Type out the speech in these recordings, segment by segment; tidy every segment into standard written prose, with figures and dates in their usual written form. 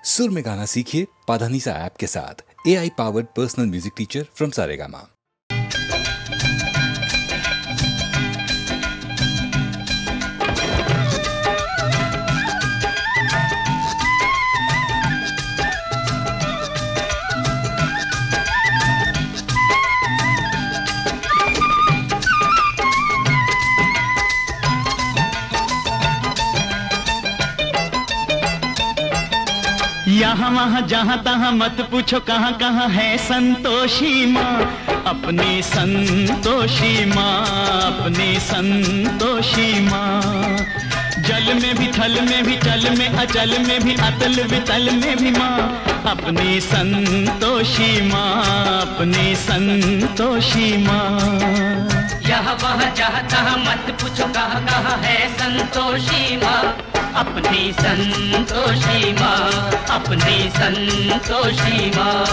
सुर में गाना सीखिए पाधानीसा ऐप के साथ। AI powered personal music teacher from Saregama. यहाँ वहाँ जहाँ तहाँ मत पूछो कहाँ कहाँ है संतोषी माँ, अपनी संतोषी माँ, अपनी संतोषी माँ। जल में भी थल में भी चल में अचल में भी अतल वितल में भी माँ, अपनी संतोषी माँ, अपनी संतोषी माँ। यहाँ वहाँ जहाँ तहाँ मत पूछो कहाँ कहाँ है संतोषी माँ, अपनी संतोषी माँ, अपनी संतोषी माँ।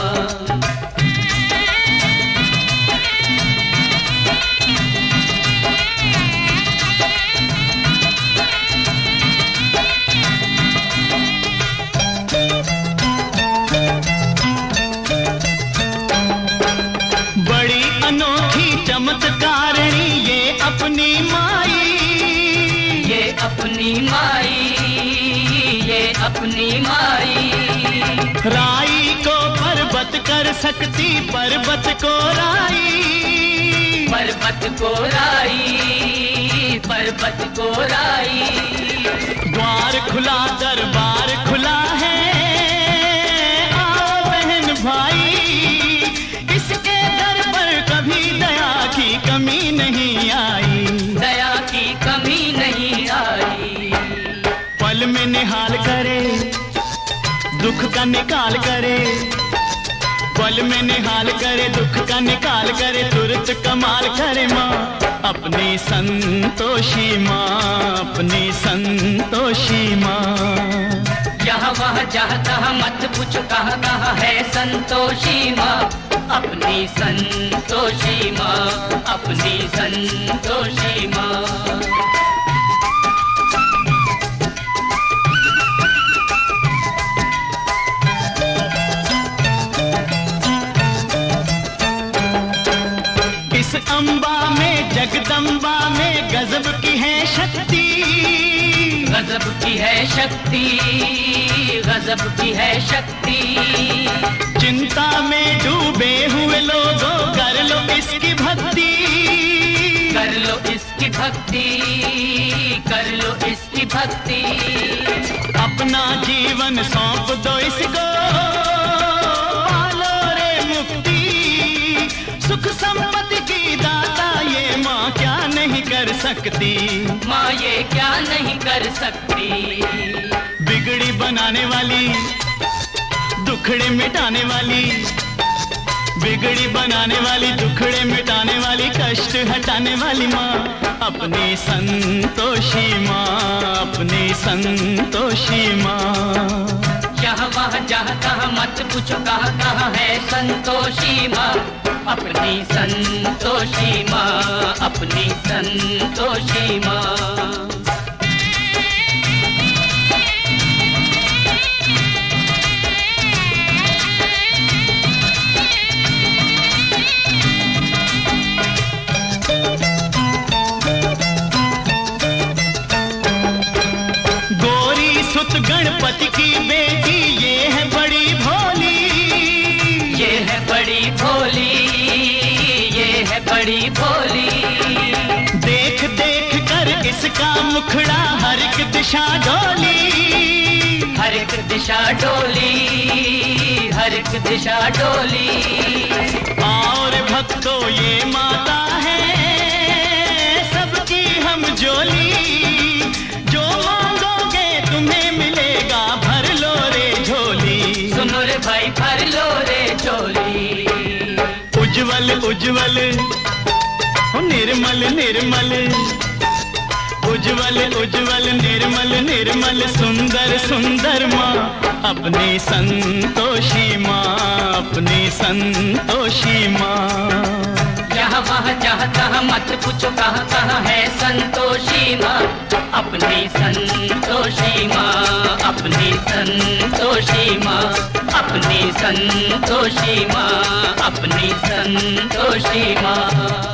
बड़ी अनोखी चमत्कारिणी ये अपनी माई, ये अपनी माई, ये अपनी माई। राई को पर्वत कर सकती पर्वत को राई, पर्वत को राई, पर्वत को राई। द्वार खुला दरबार खुला है, आओ बहन भाई, इसके दर पर कभी दया की कमी नहीं आई, दया की कमी नहीं आई। पल में निहाल करे दुख का निकाल करे, पल में निहाल करे दुख का निकाल करे, तुरंत कमाल करे माँ, अपनी संतोषी माँ, अपनी संतोषी माँ। यहाँ वहाँ जहाँ तहाँ मत पूछो कहाँ कहाँ है संतोषी माँ, अपनी संतोषी माँ, अपनी संतोषी माँ। इस अम्बा में जगदम्बा में गजब की है शक्ति, गजब की है शक्ति, गजब की है शक्ति। चिंता में डूबे हुए लोगों कर लो इसकी भक्ति, कर लो इसकी भक्ति, कर लो इसकी भक्ति। अपना जीवन सौंप दो इसको, पालो रे मुक्ति, सुख संपत्ति की दाता ये माँ क्या नहीं कर सकती, माँ ये क्या नहीं कर सकती। बिगड़ी बनाने वाली दुखड़े मिटाने वाली, बिगड़ी बनाने वाली दुखड़े मिटाने वाली, कष्ट हटाने वाली माँ, अपनी संतोषी माँ, अपनी संतोषी माँ। यहाँ वहाँ जहाँ तहाँ मत पूछो कहाँ कहाँ है संतोषी माँ, अपनी संतोषी माँ, अपनी संतोषी माँ। गणपति की बेटी ये है बड़ी भोली, ये है बड़ी भोली, ये है बड़ी भोली। देख देख कर इसका मुखड़ा हर एक दिशा डोली, हर एक दिशा डोली, हर एक दिशा डोली। और भक्तों ये माता है सबकी हम जोली, जो मांगोगे तुम्हें मिलेगा, भर लो रे झोली, सुनो रे भाई भर लो रे झोली। उज्जवल उज्जवल निर्मल निर्मल, उज्जवल उज्जवल निर्मल निर्मल, सुंदर सुंदर माँ, अपनी संतोषी माँ, अपनी संतोषी माँ। यहाँ वहाँ जहाँ तहाँ मत पूछो कहाँ कहाँ है संतोषी माँ, अपनी संतोषी माँ, अपनी संतोषी माँ, अपनी संतोषी माँ, अपनी संतोषी माँ।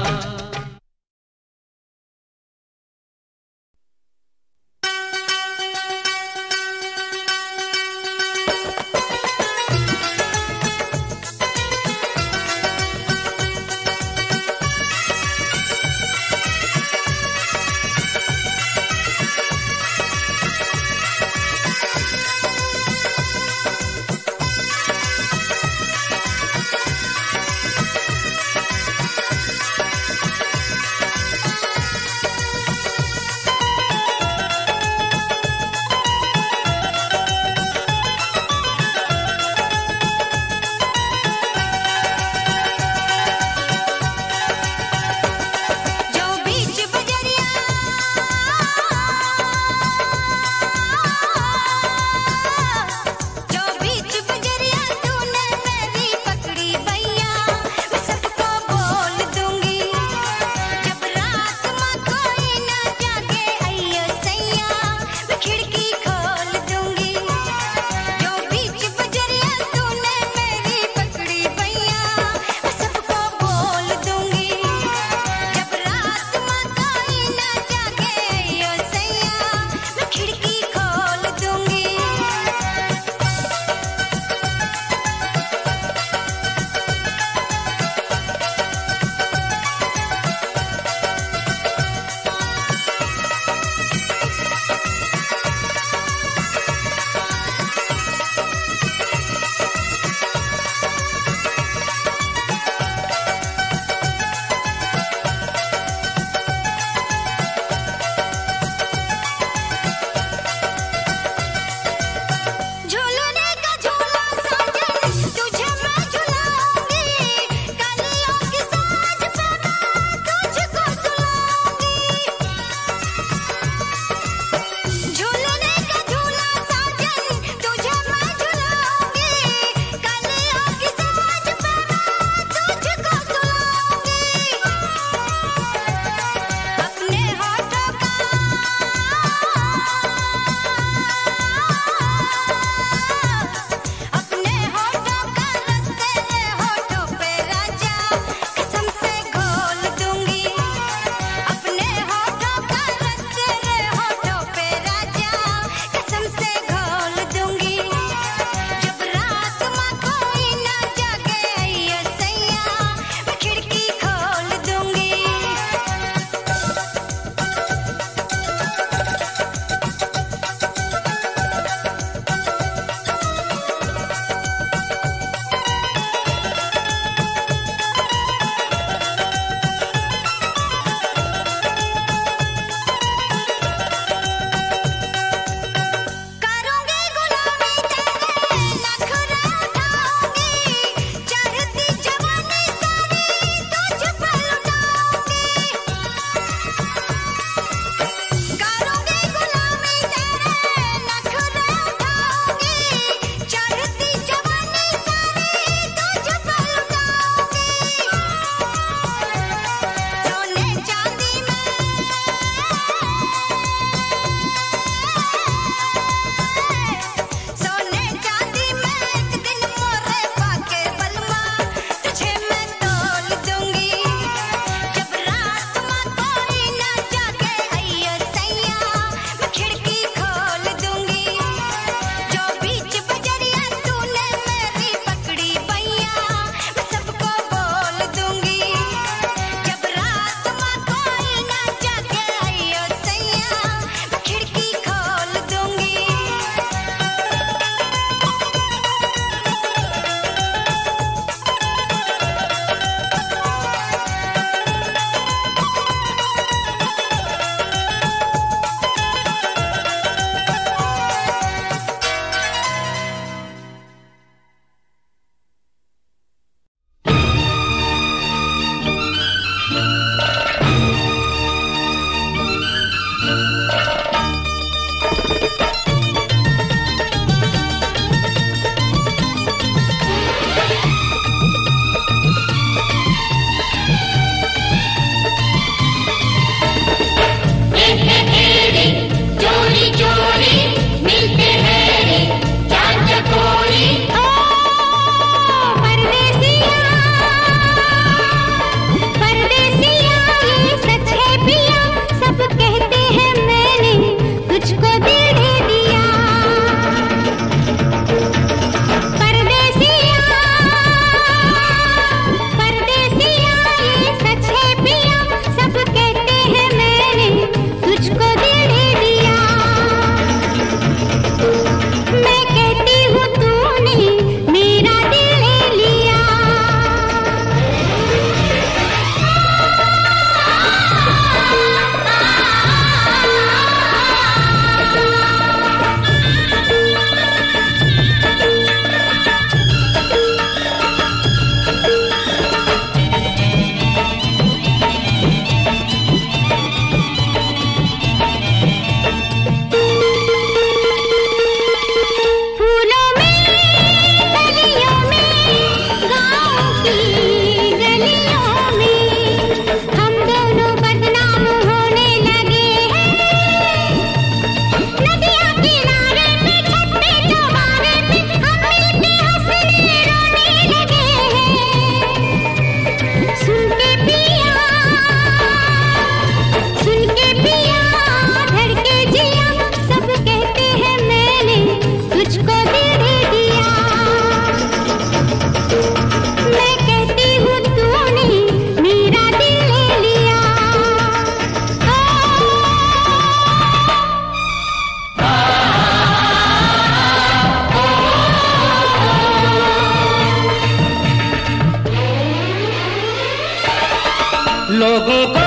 लोगों को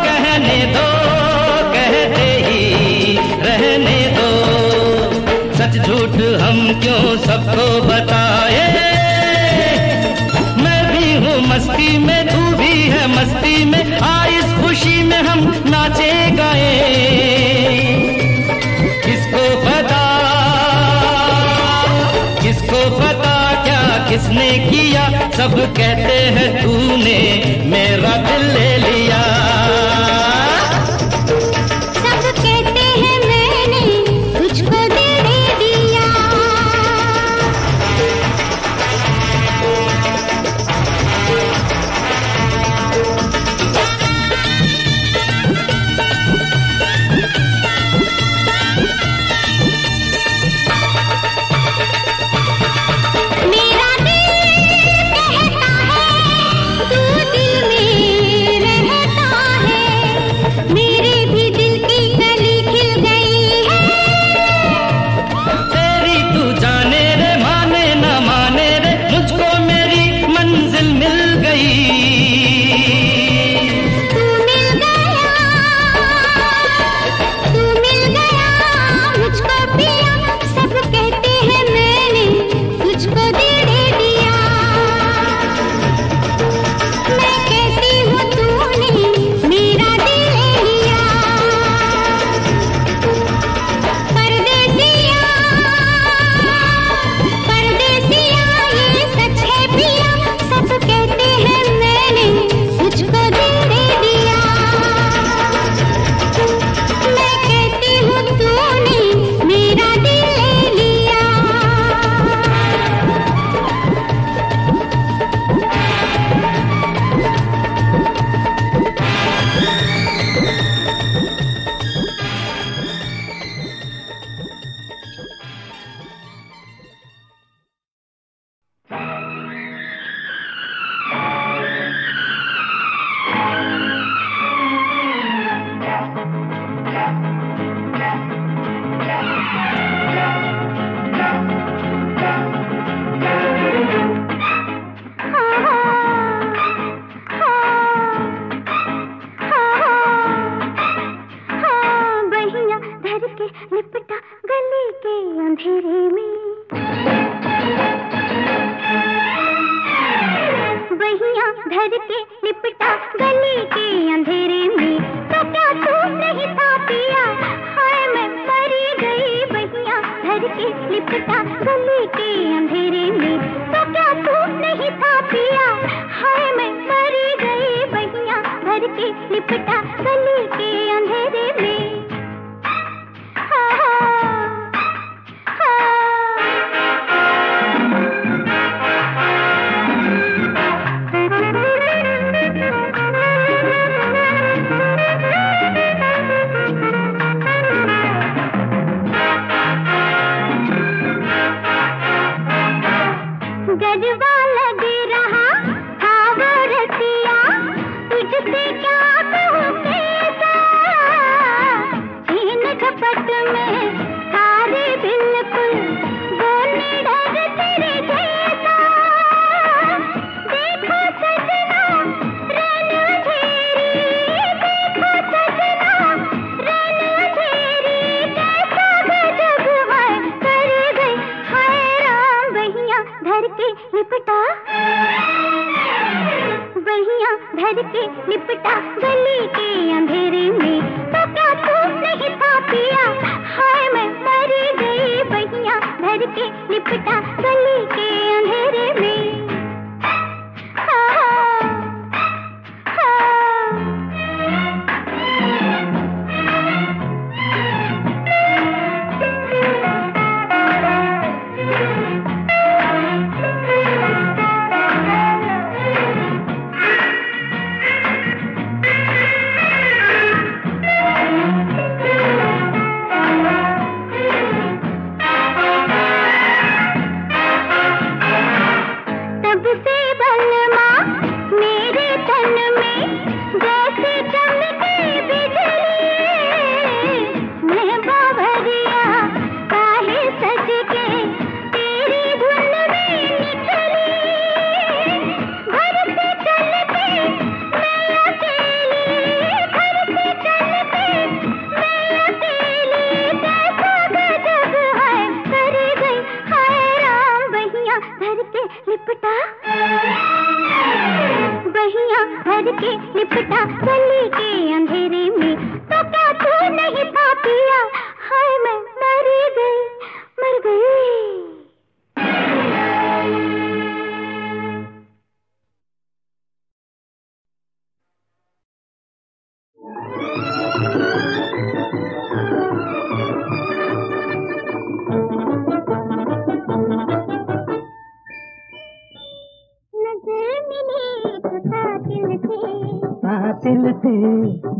कहने दो, कहते ही रहने दो, सच झूठ हम क्यों सबको बताए। मैं भी हूँ मस्ती में, तू भी है मस्ती में, आ इस खुशी में हम नाचे गाए। किसको पता, किसको पता क्या किसने किया, सब कहते हैं तूने मेरा दिल ले लिया। सब कहते हैं मैंने तुझको दिल दे दिया। भर के लिपटा, बहिया भर के लिपटा गली के अंधेरे में, तो क्या तू नहीं था पिया? हाय मैं मर गई, मर गई। कातिल थे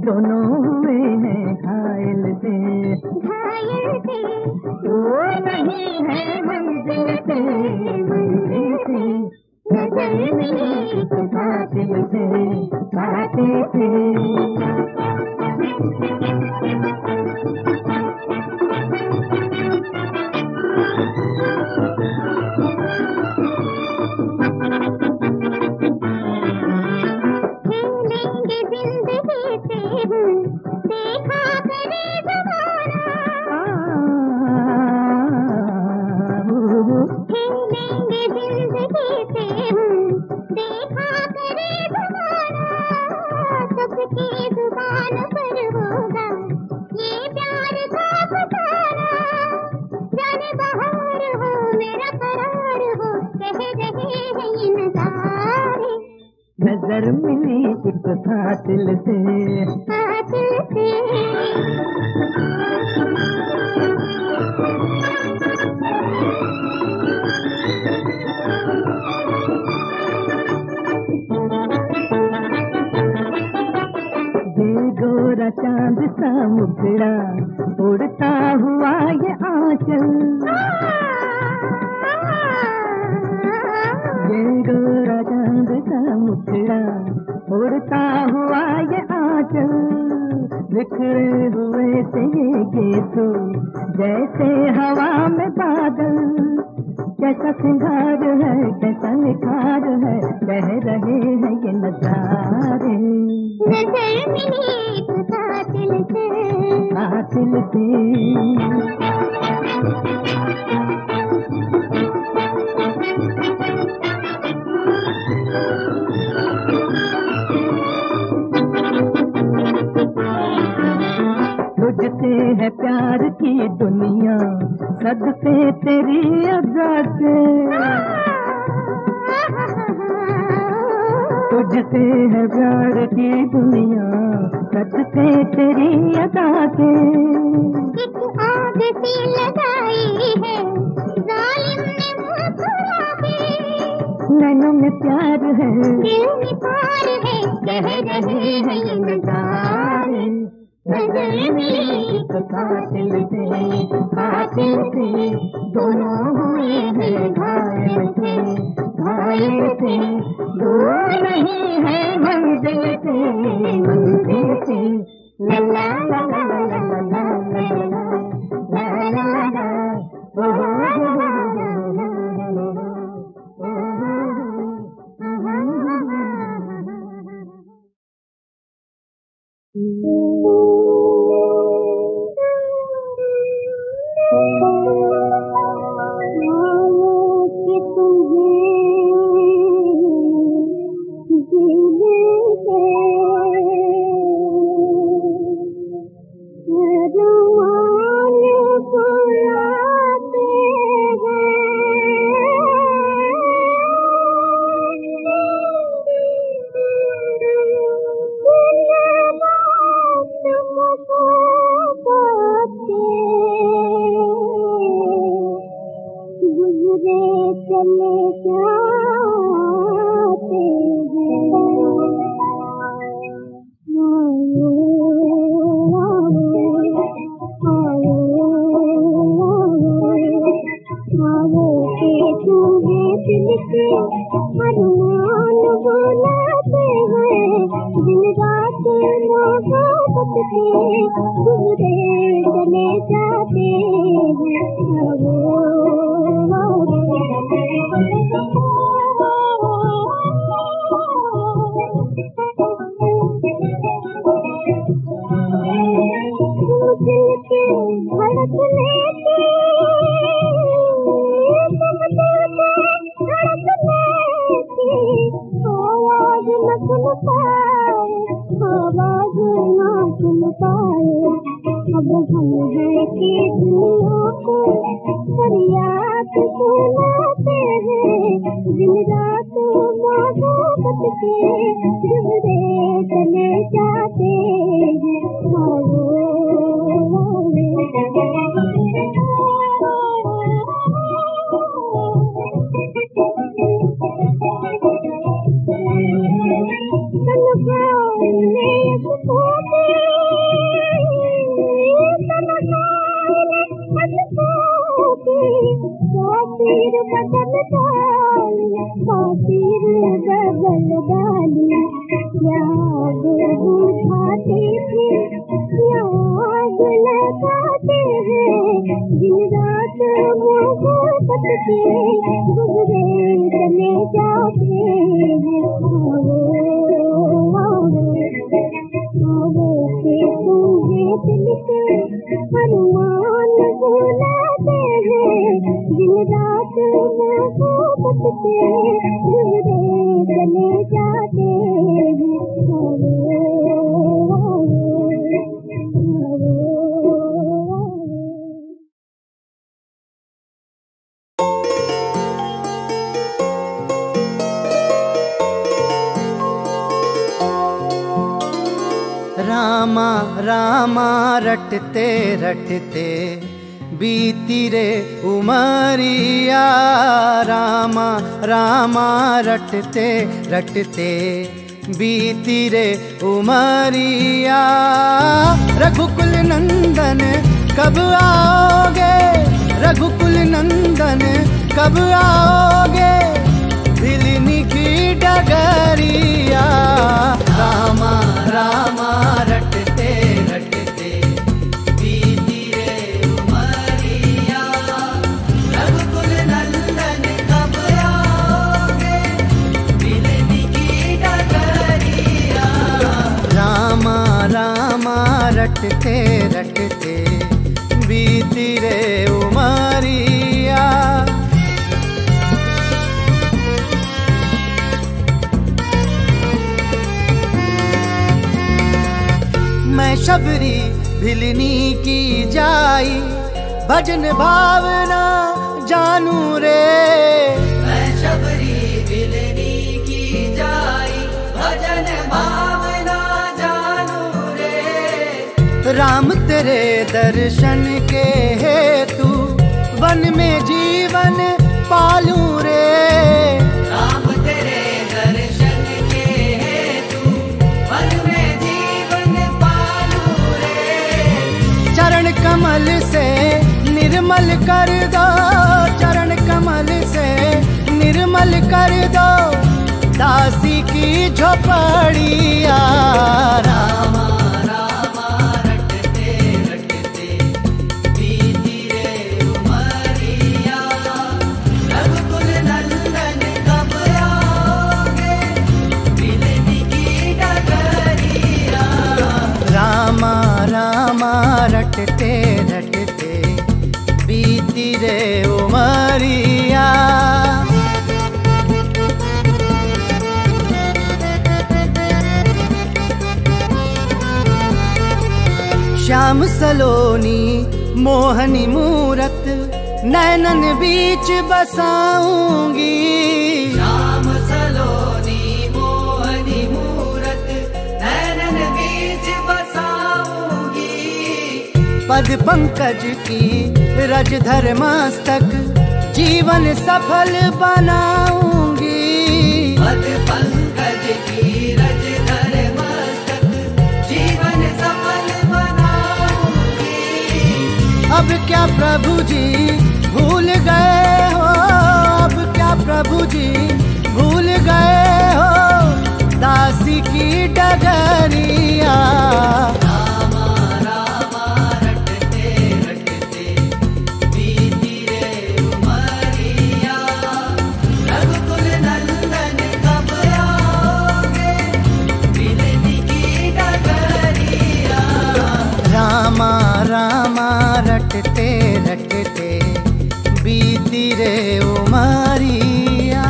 दोनों हुए हैं घायल थे, घायल थे वो नहीं है मंजिल से, मंजिल से नजर मिली तो कातिल थे, कातिल थे। नजर मिली एक कातिल से, कातिल से। ये गोरा चांद सा मुखड़ा उड़ता हुआ ये आंचल, ये गोरा चांद सा मुखड़ा उड़ता हुआ ये आंचल, बिखरे हुए से ये गेसो जैसे हवा में बादल, कैसा सिंगार है कैसा निखार है, कह रहे हैं ये नजारे। नजर मिली तो कातिल से, कातिल से। तुझसे है प्यार की दुनिया सदके तेरी अदा के, तुझसे है प्यार की दुनिया सदके तेरी अदा के। एक आग सी लगाई है जालिम ने मुँह खुला के, नैनों में प्यार है दिल में पार है, कह रहे हैं ये नजारे। नजर मिली तो कातिल से, कातिल से दोनों हुए हैं घायल से, घायल से दूर नहीं है मंजिल से, मंजिल से। ला ला ला ला ला ला ला ला ला ला ला दिन रात मोहब्बत के गुजरे चले जाते हैं। बासीर बदल डाली याद बुझाते थे, याद लगाते हैं। दिन रात मोहब्बत के गुजरे चले जाते हैं। दिल के अरमान भुलाते हैं। दिन रात मोहब्बत के गुजरे चले जाते हैं। रामा रामा रटते रटते बीती रे उमरिया। रामा रामा रटते रटते बीती रे उमरिया। रघुकुल नंदन कब आओगे, रघुकुल नंदन कब आओगे, भिलनी की डगरिया। रामा रामा रटते रटते बीती रे उमरिया। रघुकुल नंदन कब आओगे, भिलनी की डगरिया। रामा रामा रटते रटते बीती रे उमरिया। मैं शबरी भिलनी की जाई, भजन भावना जानू रे। मैं शबरी भिलनी की जाई, भजन भावना जानू रे। राम तेरे दर्शन के हेतु वन में जीवन पालूं रे। राम तेरे दर्शन के हेतु वन में जीवन पालूं रे। चरण कमल से निर्मल कर दो, चरण कमल से निर्मल कर दो दासी की झोपड़िया। रामा रामा रटते रटते बीती रे उमरिया। रघुकुल नंदन कब आओगे, भिलनी की डगरिया। रामा रामा रटते रटते बीती रे उमरिया। श्याम सलोनी मोहनी मूरत नैनन बीच बसाऊंगी। श्याम सलोनी मोहनी मूरत नैनन बीच बसाऊंगी। पद पंकज की रज धर मस्तक जीवन सफल बनाऊंगी। पद पंकज की रज धर मस्तक जीवन सफल बनाऊंगी। अब क्या प्रभु जी भूल गए हो, अब क्या प्रभु जी भूल गए हो दासी की डगरिया। रामा रामा रटते रटते बीती रे उमरिया। रघुकुल नंदन कब आओगे, भिलनी की डगरिया। रामा रामा रटते रटते बीती रे उमरिया।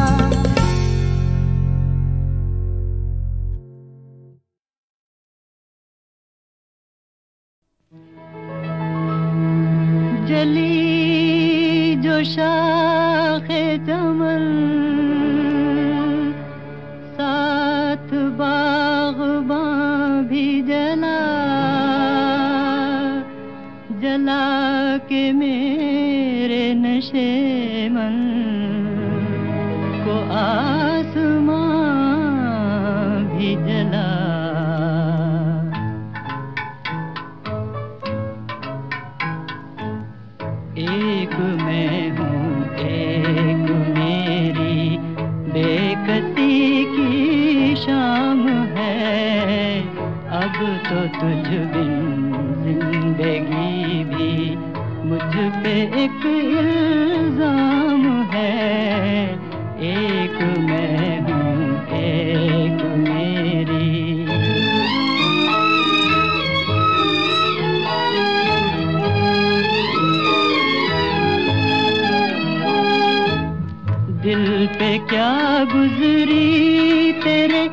जली जो शाखे चमन जला के मेरे नशे मन को आसमां भी जला। एक मैं हूँ एक मेरी बेकसी की शाम है, अब तो तुझ बिन जिंदगी भी मुझ पे एक इल्जाम है। एक मैं हूँ एक मेरी। दिल पे क्या गुजरी तेरे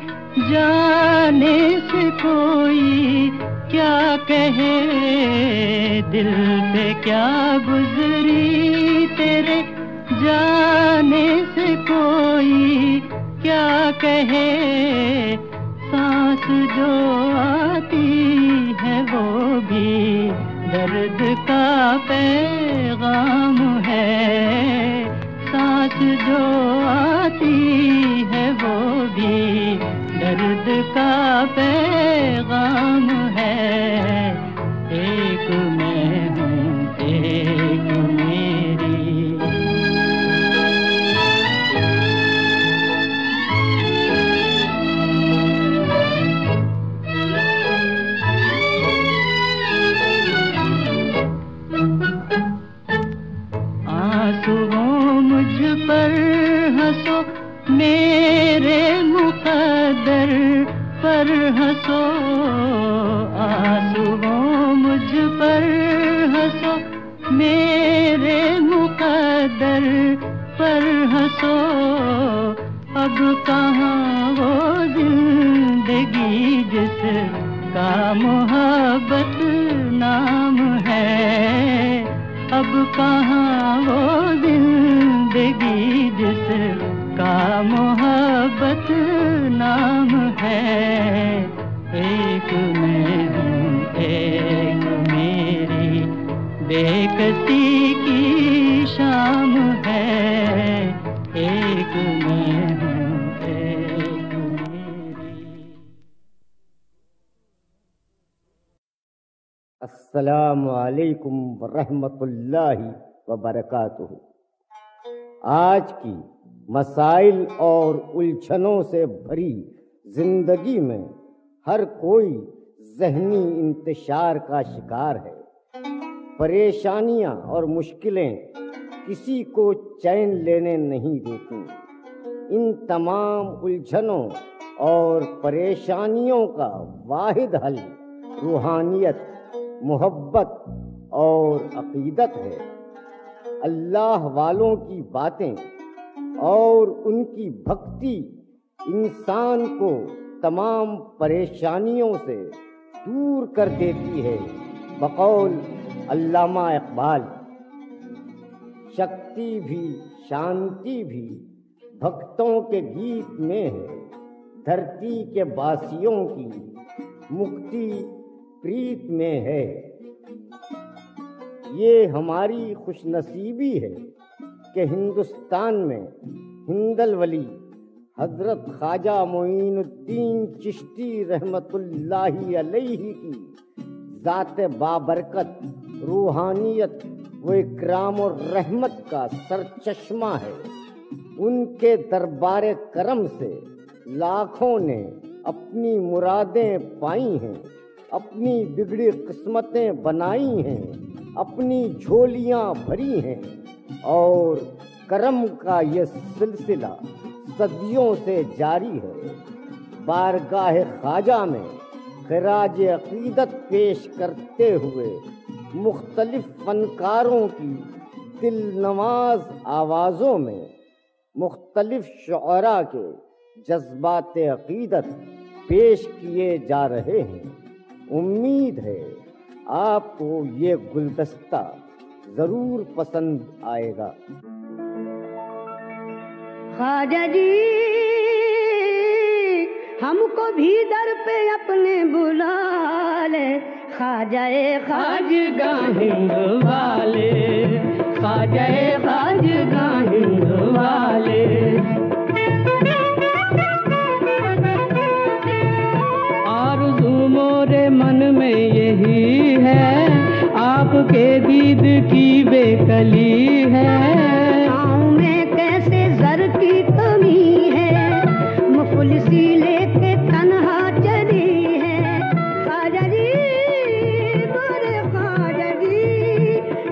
जाने से कोई क्या कहे, दिल पे क्या गुजरी तेरे जाने से कोई क्या कहे। सांस जो आती है वो भी दर्द का पैगाम है। सांस जो आती है वो भी दर्द का पैगाम है। एक मैं हूँ एक मेरी। आंसुओं मुझ पर हंसो, मेरे मुक़द्दर पर हंसो। आंसुओं मुझ पर हंसो, मेरे मुक़द्दर पर हंसो। अब कहाँ वो जिंदगी जिसका मोहब्बत नाम है। अब कहाँ वो जिंदगी जिसका मोहब्बत नाम है। एक मैं हूँ एक मेरी बेकसी की शाम है। एक मैं हूँ एक मेरी। अस्सलामु अलैकुम वरहमतुल्लाहि वबरकातुहू। आज की मसाइल और उलझनों से भरी जिंदगी में हर कोई ज़हनी इंतशार का शिकार है। परेशानियां और मुश्किलें किसी को चैन लेने नहीं देती। इन तमाम उलझनों और परेशानियों का वाहिद हल रूहानियत, मोहब्बत और अकीदत है। अल्लाह वालों की बातें और उनकी भक्ति इंसान को तमाम परेशानियों से दूर कर देती है। बकौल अल्लामा इकबाल, शक्ति भी शांति भी भक्तों के गीत में है। धरती के वासियों की मुक्ति प्रीत में है। ये हमारी खुशनसीबी है कि हिंदुस्तान में हिंदल वली हजरत ख्वाजा मोइनुद्दीन चिश्ती रहमतुल्लाही अलैहि की ज़ात बाबरकत रूहानियत व इकराम और रहमत का सरचश्मा है। उनके दरबारे करम से लाखों ने अपनी मुरादें पाई हैं, अपनी बिगड़ी किस्मतें बनाई हैं, अपनी झोलियां भरी हैं और करम का ये सिलसिला सदियों से जारी है। बारगाह ख्वाजा में खिराज अकीदत पेश करते हुए मुख्तलिफ फनकारों की दिलनवाज आवाज़ों में मुख्तलिफ शुअरा के जज्बात अकीदत पेश किए जा रहे हैं। उम्मीद है आपको ये गुलदस्ता जरूर पसंद आएगा। ख्वाजा जी हमको भी दर पे अपने बुला ले, ख्वाजाए ख्वाजगा हिंद वाले, ख्वाजाए ख्वाजगा हिंद वाले। आरज़ू मोरे मन में यही है, आपके दीद की बेकली है। गाँव में कैसे जर की कमी है, मुफलिसी लेके तन्हा चली है। ख्वाजा जी मोरे ख्वाजा जी,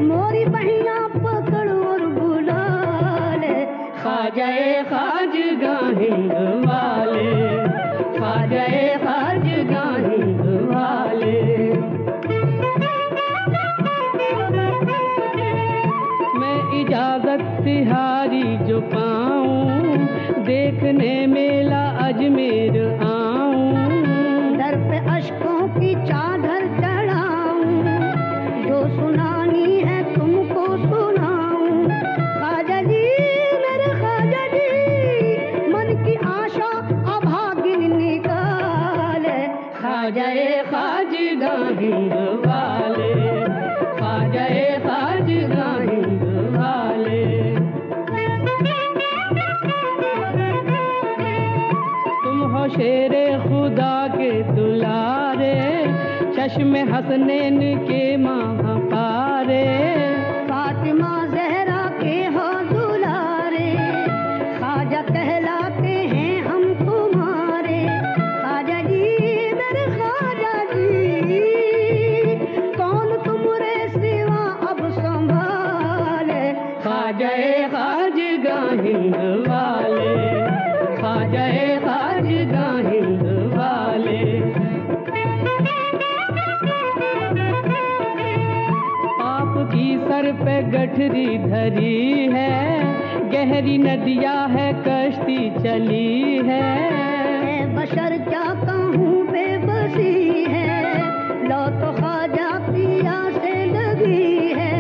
मोरी बहिया पकड़ और बुला ले। ख्वाजाए ख्वाजगा हिंद वाले, ख्वाजाए ख्वाजगा हिंद वाले। इजाजत तिहारी जो पाऊं, देखने मेला अजमेर आऊं। दर पे अश्कों की चादर चढ़ाऊं, जो सुनानी है तुमको सुनाऊं। ख्वाजा जी मेरे ख्वाजा जी, मन की आशा अभागिन निकाले। ख्वाजाए ख्वाजगा हिंद वाले, ख्वाजाए ख्वाजगा हिंद वाले। तुम हो शेरे खुदा के दुलारे, चश्मे हसनैन के महापारे। फातिमा जहरा के हो दुलारे, ख्वाजा कहलाते हैं हम तुम्हारे। ख्वाजा जी मेरे ख्वाजा जी, कौन तुमरे सिवा अब संभाले। ख्वाजाए ख्वाजगा हिंद वाले, ख्वाजाए ख्वाजगा हिंद वाले। आपकी सर पे गठरी धरी है, गहरी नदिया है कश्ती चली है। बशर क्या कहूँ बेबसी है, लो तो ख्वाजा पिया से लगी है।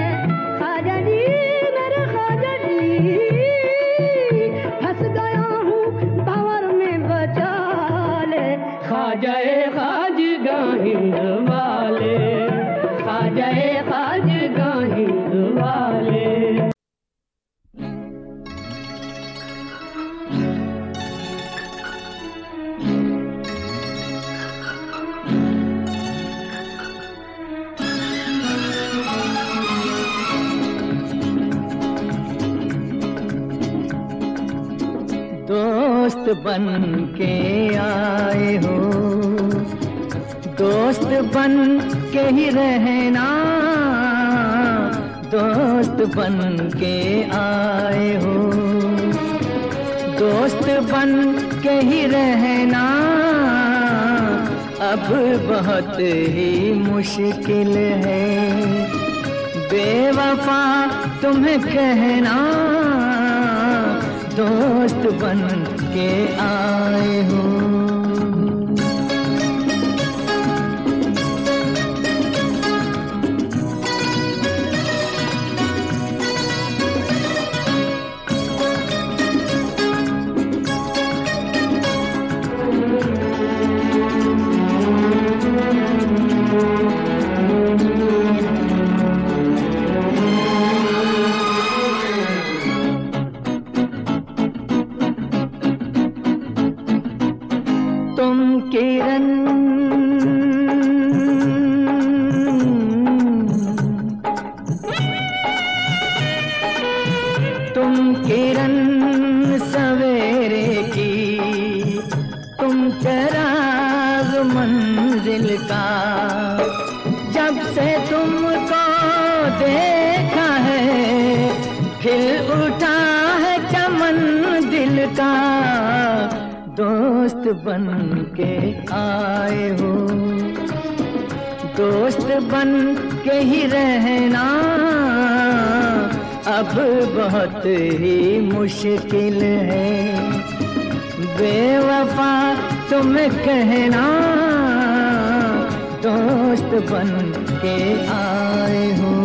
ख्वाजा जी मेरे ख्वाजा जी, फंस गया हूँ भंवर में बचा ले। ख्वाजाए ख्वाजगा हिंद वाले, ख्वाजाए ख्वाजगा हिंद वाले। दोस्त बन के आए हो, दोस्त बन के ही रहना। दोस्त बन के आए हो, दोस्त बन के ही रहना। अब बहुत ही मुश्किल है बेवफा तुम्हें कहना। दोस्त बन के आए हो। दोस्त बन के आए हो, दोस्त बन के ही रहना। अब बहुत ही मुश्किल है बेवफा तुम्हें कहना। दोस्त बन के आए हो।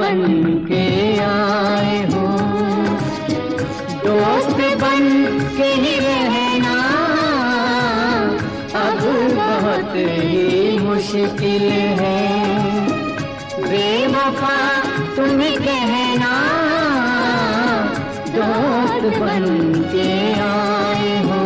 बन के आए हो, दोस्त बन के ही रहना अब बहुत ही मुश्किल है। बेवफा तुम कहना दोस्त बन के आए हो।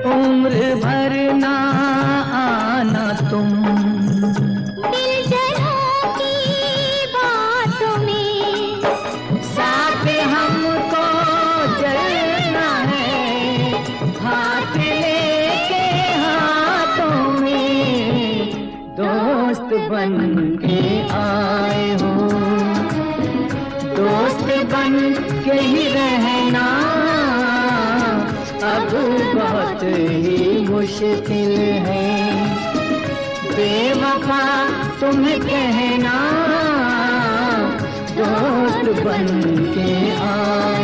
उम्र भर ना आना तुम, दिलजनों की बातों में साथ हमको चलना है, हाथ लेके हाथों में दोस्त बन के आए हो, दोस्त बन के ही रहना अब बहुत ही मुश्किल है। बेवफा तुम कहना दोस्त बन के आए